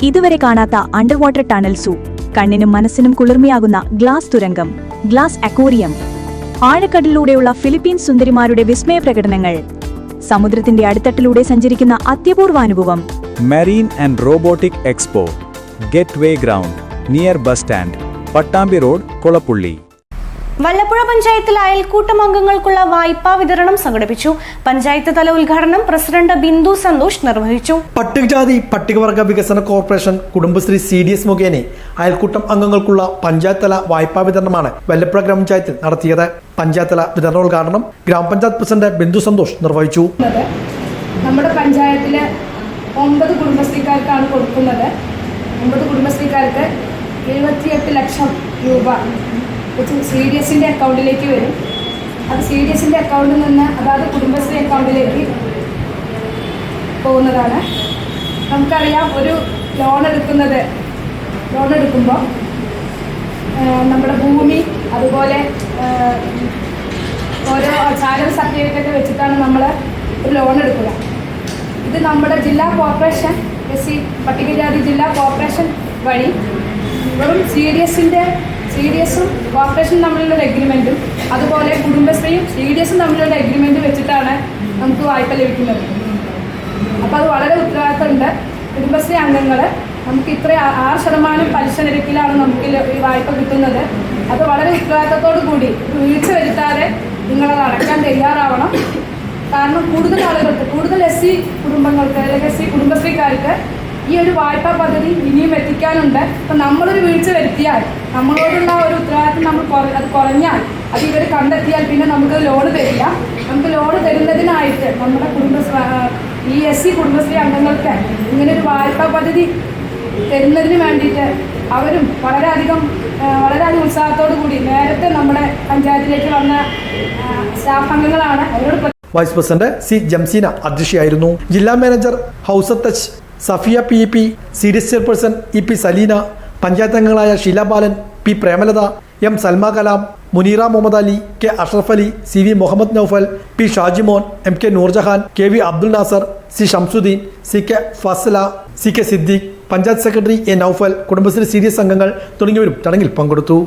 ഇതുവരെ കാണാത്ത under water tunnels, കണ്ണിനും മനസ്സിനും കുളിർമയാകുന്ന ഗ്ലാസ് തുരങ്കം, ഗ്ലാസ് അക്വേറിയം, ആഴക്കടലിലൂടെയുള്ള ഫിലിപ്പീൻ സുന്ദരിമാരുടെ വിസ്മയ പ്രകടനങ്ങൾ, സമുദ്രത്തിന്റെ അടിത്തട്ടിലൂടെ സഞ്ചരിക്കുന്ന അത്യപൂർവാനുഭവം. Marine and Robotic Expo, Gateway Ground, near bus stand, Pattambi road, Kolappully. Vallappuzha പഞ്ചായത്തിൽ അയൽക്കൂട്ടം അംഗങ്ങൾക്കുള്ള വായ്പാ വിതരണം സംഘടിപ്പിച്ചു. പഞ്ചായത്ത് തല ഉദ്ഘാടനം പ്രസിഡന്റ് ബിന്ദു സന്തോഷ് നിർവഹിച്ചു. പട്ടികജാതി പട്ടികവർഗ വികസന കോർപ്പറേഷൻ കുടുംബശ്രീ CDS മുഖേന അയൽക്കൂട്ടം അംഗങ്ങൾക്കുള്ള പഞ്ചായത്ത് തല വായ്പാ വിതരണമാണ് വല്ലപ്പുഴ ഗ്രാമപഞ്ചായത്തിൽ നടത്തിയത്. പഞ്ചായത്ത് തല വിതരണോദ്ഘാടനം ഗ്രാമപഞ്ചായത്ത് പ്രസിഡന്റ് ബിന്ദു സന്തോഷ് നിർവഹിച്ചു. നമ്മുടെ പഞ്ചായത്തിലെ 9 കുടുംബശ്രീക്കാർക്കാണ് കൊടുക്കുന്നത്. 9 കുടുംബശ്രീക്കാർക്ക് 78 ലക്ഷം രൂപ CDSന്റെ അക്കൗണ്ടിലേക്ക് വരും. അത് CDSന്റെ അക്കൗണ്ടിൽ നിന്ന് അതായത് കുടുംബശ്രീ അക്കൗണ്ടിലേക്ക് പോകുന്നതാണ്. നമുക്കറിയാം, ഒരു ലോൺ എടുക്കുമ്പോൾ നമ്മുടെ ഭൂമി, അതുപോലെ ഓരോ സാലറി സർട്ടിഫിക്കറ്റ് വെച്ചിട്ടാണ് നമ്മൾ ഒരു ലോൺ എടുക്കുക. ഇത് നമ്മുടെ ജില്ലാ കോർപ്പറേഷൻ SC പട്ടികജാതി ജില്ലാ കോർപ്പറേഷൻ വഴി വെറും CDSും കോർപ്പറേഷനും തമ്മിലുള്ള എഗ്രിമെൻറ്റും, അതുപോലെ കുടുംബശ്രീയും CDSും തമ്മിലുള്ള എഗ്രിമെൻറ്റ് വെച്ചിട്ടാണ് നമുക്ക് വായ്പ ലഭിക്കുന്നത്. അപ്പോൾ അത് വളരെ ഉത്തരവാദിത്തമുണ്ട്. കുടുംബശ്രീ അംഗങ്ങൾ നമുക്ക് ഇത്ര 6% പലിശ നിരക്കിലാണ് നമുക്ക് ഈ വായ്പ കിട്ടുന്നത്. അത് വളരെ ഉത്തരവാദിത്തത്തോടു കൂടി വീഴ്ച വരുത്താതെ നിങ്ങളത് അടയ്ക്കാൻ തയ്യാറാവണം. കാരണം കൂടുതൽ ആളുകൾക്ക്, കൂടുതൽ SC കുടുംബങ്ങൾക്ക് അല്ലെങ്കിൽ SC കുടുംബശ്രീക്കാർക്ക് ഈ ഒരു വായ്പാ പദ്ധതി ഇനിയും എത്തിക്കാനുണ്ട്. അപ്പം നമ്മളൊരു വീഴ്ച വരുത്തിയാൽ, നമ്മളോടുള്ള ഒരു ഉത്തരവാദിത്വം അത് കുറഞ്ഞാൽ, അത് ഇവർ കണ്ടെത്തിയാൽ പിന്നെ നമുക്ക് ലോൺ തരില്ല. നമുക്ക് ലോൺ തരുന്നതിനായിട്ട് നമ്മുടെ ഈ SC കുടുംബശ്രീ അംഗങ്ങൾക്ക് ഇങ്ങനെ ഒരു വായ്പാ പദ്ധതി തരുന്നതിന് വേണ്ടിയിട്ട് അവരും വളരെയധികം ഉത്സാഹത്തോടു കൂടി നേരത്തെ നമ്മുടെ പഞ്ചായത്തിലേക്ക് വന്ന സ്റ്റാഫ് അംഗങ്ങളാണ്. അവരോട് വൈസ് പ്രസിഡന്റ് C ജംസീന അധ്യക്ഷയായിരുന്നു. ജില്ലാ മാനേജർ ഹൗസത്തച്ച് Safiya PEP, CDS chairperson EP Saleena, panchayat അംഗങ്ങളായ Sheela Balan, P Premalatha, M Salma Kalam, Muneera Muhammad Ali, K Ashraf Ali, CV Muhammad Naufal, P Shajimon, MK Noorjahan, KV Abdul Nasar, C Shamsuddin, CK Fasla, CK Siddique, panchayat secretary A Naufal, Kudumbashree CDS അംഗങ്ങൾ തുടങ്ങിയവരും ചടങ്ങിൽ പങ്കെടുത്തു.